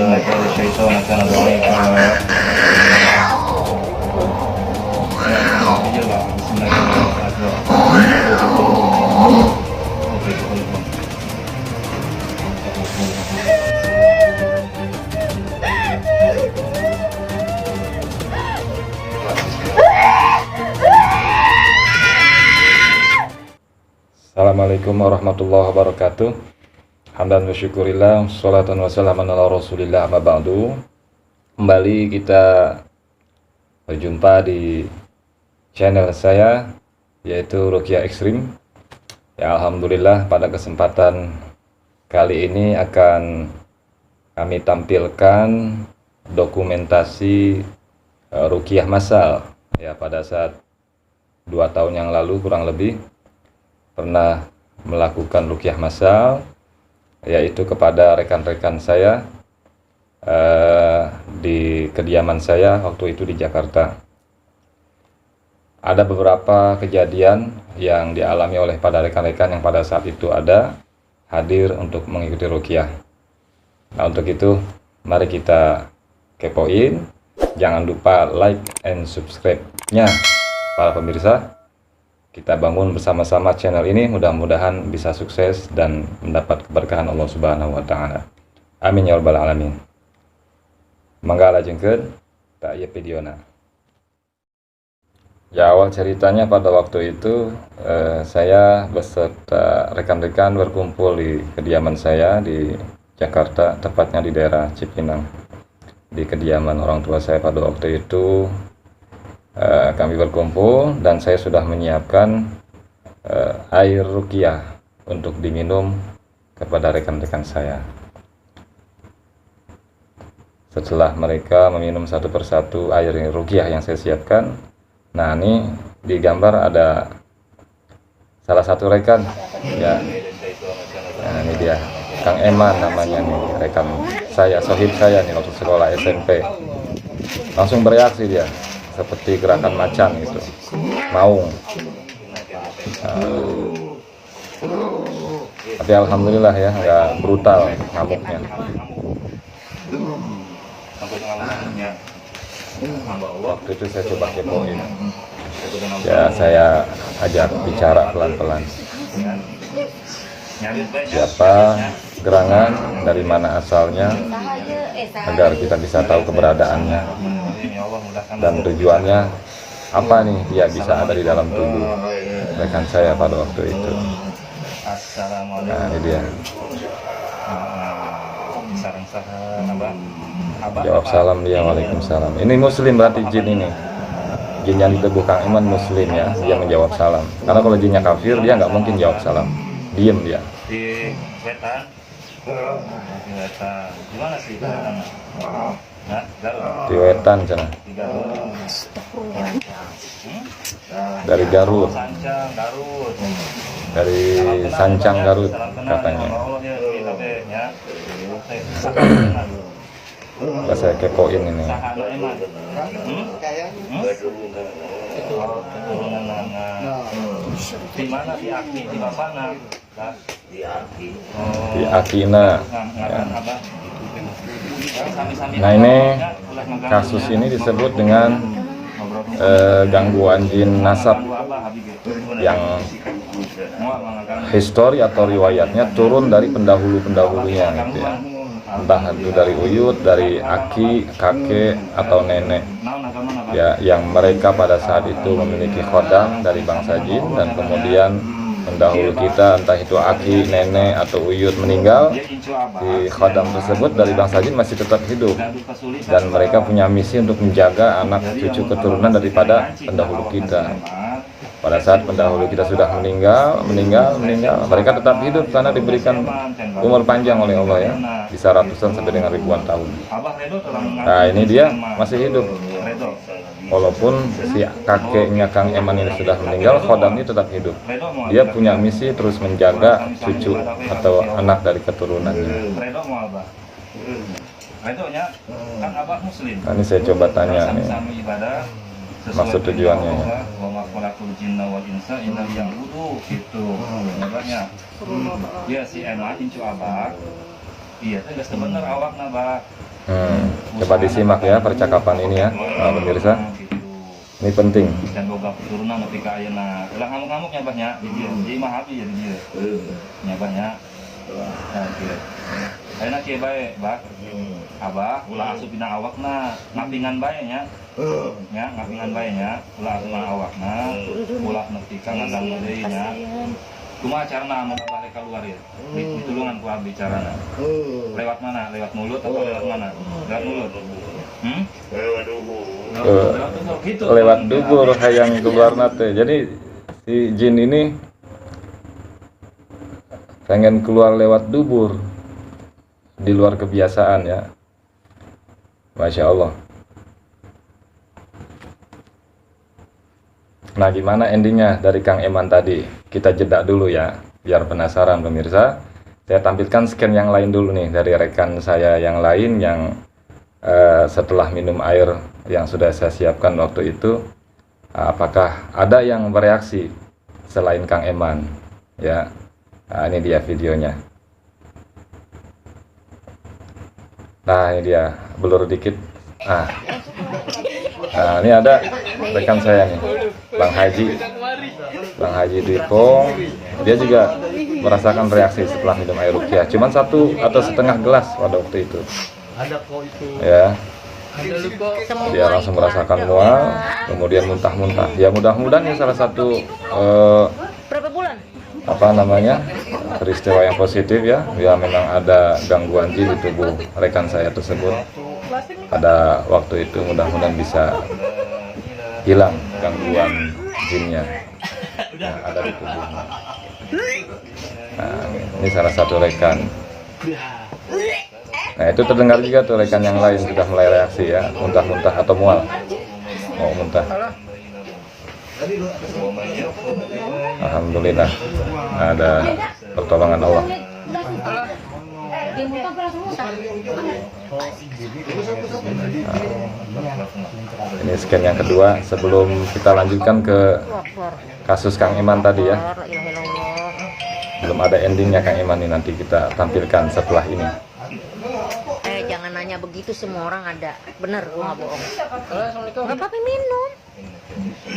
إن كيد الشيطان كان ضعيفا. Assalamualaikum warahmatullahi wabarakatuh. Hamdan wa syukurillah, sholatan wassalaman ala rasulillah, amma ba'du. Kembali kita berjumpa di channel saya, yaitu Ruqyah Ekstrim. Ya, alhamdulillah pada kesempatan kali ini akan kami tampilkan dokumentasi ruqyah massal. Ya, pada saat 2 tahun yang lalu kurang lebih pernah melakukan ruqyah massal, yaitu kepada rekan-rekan saya di kediaman saya waktu itu di Jakarta. Ada beberapa kejadian yang dialami oleh pada rekan-rekan yang pada saat itu ada hadir untuk mengikuti ruqyah. Nah, untuk itu mari kita kepoin. Jangan lupa like and subscribe-nya para pemirsa. Kita bangun bersama-sama channel ini, mudah-mudahan bisa sukses dan mendapat keberkahan Allah Subhanahu wa taala. Amin ya rabbal alamin. Mangga lajengkeun ta ieu videona. Ya, awal ceritanya pada waktu itu saya beserta rekan-rekan berkumpul di kediaman saya di Jakarta, tepatnya di daerah Cipinang. Di kediaman orang tua saya pada waktu itu kami berkumpul dan saya sudah menyiapkan air ruqyah untuk diminum kepada rekan-rekan saya. Setelah mereka meminum satu persatu air ruqyah yang saya siapkan, nah ini di gambar ada salah satu rekan, ya. Nah, ini dia, Kang Eman namanya nih, rekan saya, sohib saya nih waktu sekolah SMP. Langsung bereaksi dia, seperti gerakan macan gitu, maung. Tapi alhamdulillah ya, nggak brutal ngamuknya. Waktu itu saya coba kepoin, ya saya ajak bicara pelan-pelan. Siapa gerangan, dari mana asalnya, agar kita bisa tahu keberadaannya dan tujuannya apa nih dia bisa ada di dalam tubuh rekan saya pada waktu itu. Nah, ini dia. Jawab salam dia, waalaikumsalam. Ini muslim berarti jin ini. Jin yang di tubuh Kang Iman muslim ya, dia menjawab salam. Karena kalau jinnya kafir dia nggak mungkin jawab salam, diem dia. Di Wetan. Di Wetan. Gimana sih Wetan? Nah, Garut. Di Wetan sana. Dari Garut. Sancang Garut. Dari Sancang Garut katanya. Nah, saya kepoin ini. Di mana di Aki, di mana? Di Akina. Ya. Nah, ini kasus ini disebut dengan gangguan jin nasab yang histori atau riwayatnya turun dari pendahulu-pendahulunya gitu ya. Entah itu dari uyut, dari aki, kakek, atau nenek ya, yang mereka pada saat itu memiliki khodam dari bangsa jin, dan kemudian pendahulu kita, entah itu aki, nenek, atau uyut meninggal, di khodam tersebut dari bangsa jin masih tetap hidup, dan mereka punya misi untuk menjaga anak cucu keturunan daripada pendahulu kita. Pada saat pendahulu kita sudah meninggal, mereka tetap hidup karena diberikan umur panjang oleh Allah ya, bisa ratusan sampai dengan ribuan tahun. Nah, ini dia masih hidup, walaupun si kakeknya Kang Eman ini sudah meninggal, khodam ini tetap hidup. Dia punya misi terus menjaga cucu atau anak dari keturunannya. Nah, ini saya coba tanya nih, maksud tujuannya ya. Gitu. Ya si Eman incu abah. Iya, itu bener awak nabah. Coba disimak ya percakapan ini ya, pemirsa. Ini penting. Dan boga keturunan tapi ka ayeuna ulah ngamuk-ngamuk nya bahnya di dieu. Jadi mah habi ya di dieu. Nya bahnya. Nah, kieu. Ayeuna kieu bae, Bak. Abah ulah asup dina awakna, ngapingan bae nya. Nya ngapingan bae nya, ulah asup dina awakna, ulah nepi ka ngandang deui nya. Kumaha carana mun abah rek keluar ya? Ditulungan ku abdi carana. Lewat mana? Lewat mulut atau lewat mana? Lewat mulut. Lewat dubur hayang keluar nate. Jadi si jin ini pengen keluar lewat dubur, di luar kebiasaan ya. Masya Allah. Nah, gimana endingnya dari Kang Eman tadi? Kita jeda dulu ya, biar penasaran pemirsa. Saya tampilkan scan yang lain dulu nih dari rekan saya yang lain yang setelah minum air yang sudah saya siapkan waktu itu, apakah ada yang bereaksi selain Kang Eman? Ya, nah, ini dia videonya. Nah, ini dia, blur dikit. Nah, ini ada rekan saya nih, Bang Haji Dipong. Dia juga merasakan reaksi setelah minum air ruqyah. Cuman 1 atau setengah gelas pada waktu itu. Ya, dia langsung merasakan mual, kemudian muntah-muntah. Ya mudah-mudahan ini salah satu apa namanya peristiwa yang positif ya. Ya memang ada gangguan jin di tubuh rekan saya tersebut. Pada waktu itu mudah-mudahan bisa hilang gangguan jinnya yang ada di tubuhnya. Nah, ini salah satu rekan. Nah, itu terdengar juga tuh rekan yang lain sudah mulai reaksi ya, muntah-muntah atau mual, mau muntah. Alhamdulillah ada pertolongan Allah. Ini scan yang kedua sebelum kita lanjutkan ke kasus Kang Eman tadi ya. Belum ada endingnya Kang Eman ini, nanti kita tampilkan setelah ini. Jangan nanya begitu, semua orang ada. Bener, gua nggak bohong. Nggak apa-apa minum.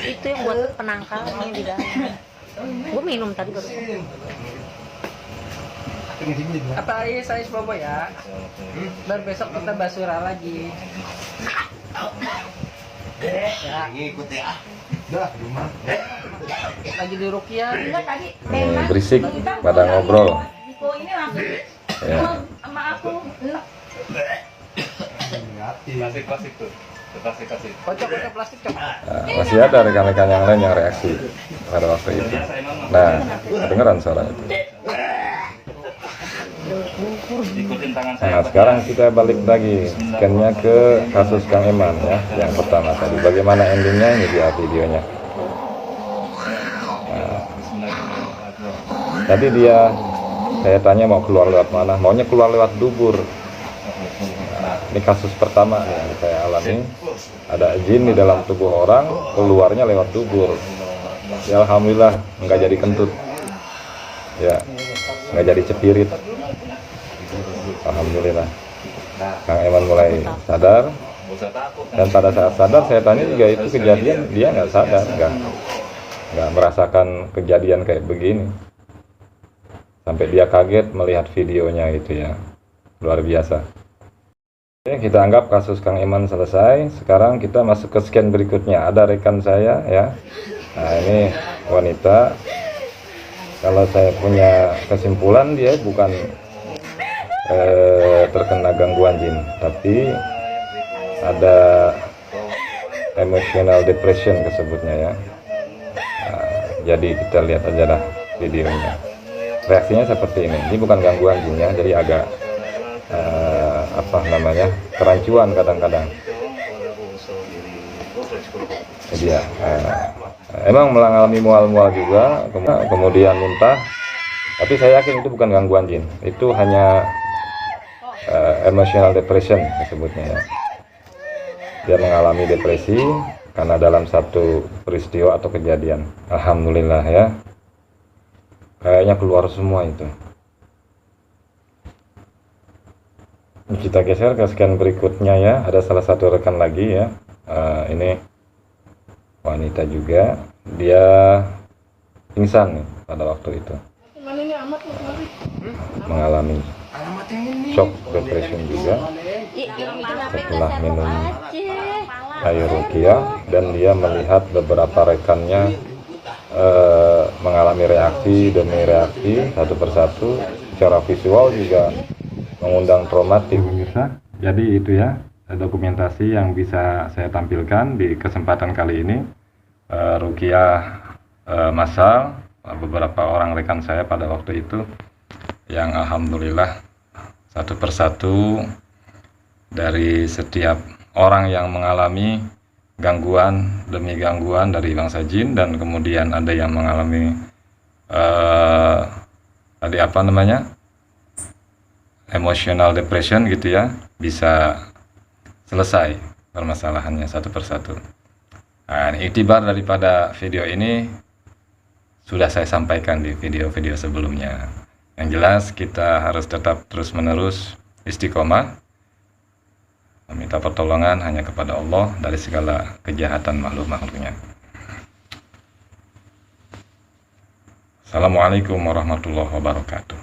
Itu yang buat penangkalnya di dalam. Gua minum tadi baru. Apa hari saya bobo ya? Baru besok kita basura lagi. Ya, ikut ya. Lagi di ruqyah. Berisik pada ngobrol. Ya. Plastik tuh. Plastik. Kocok plastik cok. Nah, masih ada rekan-rekan yang lain yang reaksi pada waktu itu. Nah, kedengeran suara itu. Nah, sekarang kita balik lagi scan-nya ke kasus Kang Eman ya, yang pertama tadi. Bagaimana endingnya, ini dia videonya. Nah, tadi saya tanya mau keluar lewat mana, maunya keluar lewat dubur. Nah, ini kasus pertama yang saya alami, ada jin di dalam tubuh orang, keluarnya lewat dubur. Ya, alhamdulillah nggak jadi kentut, ya nggak jadi cepirit. Alhamdulillah Kang Eman mulai sadar, dan pada saat sadar saya tanya juga itu kejadian, dia nggak sadar, nggak merasakan kejadian kayak begini, sampai dia kaget melihat videonya itu ya, luar biasa. Oke, kita anggap kasus Kang Eman selesai. Sekarang kita masuk ke scan berikutnya. Ada rekan saya ya, nah ini wanita. Kalau saya punya kesimpulan, dia bukan terkena gangguan jin, tapi ada emotional depression disebutnya ya. Nah, jadi kita lihat aja lah videonya. Reaksinya seperti ini. Ini bukan gangguan jinnya, jadi agak apa namanya, kerancuan kadang-kadang. Jadi ya, emang mengalami mual-mual juga, kemudian muntah. Tapi saya yakin itu bukan gangguan jin, itu hanya emotional depression disebutnya ya. Dia mengalami depresi karena dalam satu peristiwa atau kejadian. Alhamdulillah ya, kayaknya keluar semua itu. Kita geser ke scan berikutnya ya. Ada salah satu rekan lagi ya. Ini wanita juga. Dia pingsan nih pada waktu itu. Mengalami shock depression juga setelah minum air ruqyah, dan dia melihat beberapa rekannya mengalami reaksi demi reaksi satu persatu. Secara visual juga mengundang traumatik. Jadi itu ya dokumentasi yang bisa saya tampilkan di kesempatan kali ini. Ruqyah massal beberapa orang rekan saya pada waktu itu, yang alhamdulillah satu persatu dari setiap orang yang mengalami gangguan demi gangguan dari bangsa jin, dan kemudian ada yang mengalami tadi apa namanya, emotional depression gitu ya, bisa selesai permasalahannya satu persatu. Nah, iktibar daripada video ini sudah saya sampaikan di video-video sebelumnya. Yang jelas kita harus tetap terus-menerus istiqomah, meminta pertolongan hanya kepada Allah dari segala kejahatan makhluk-makhluknya. Assalamualaikum warahmatullahi wabarakatuh.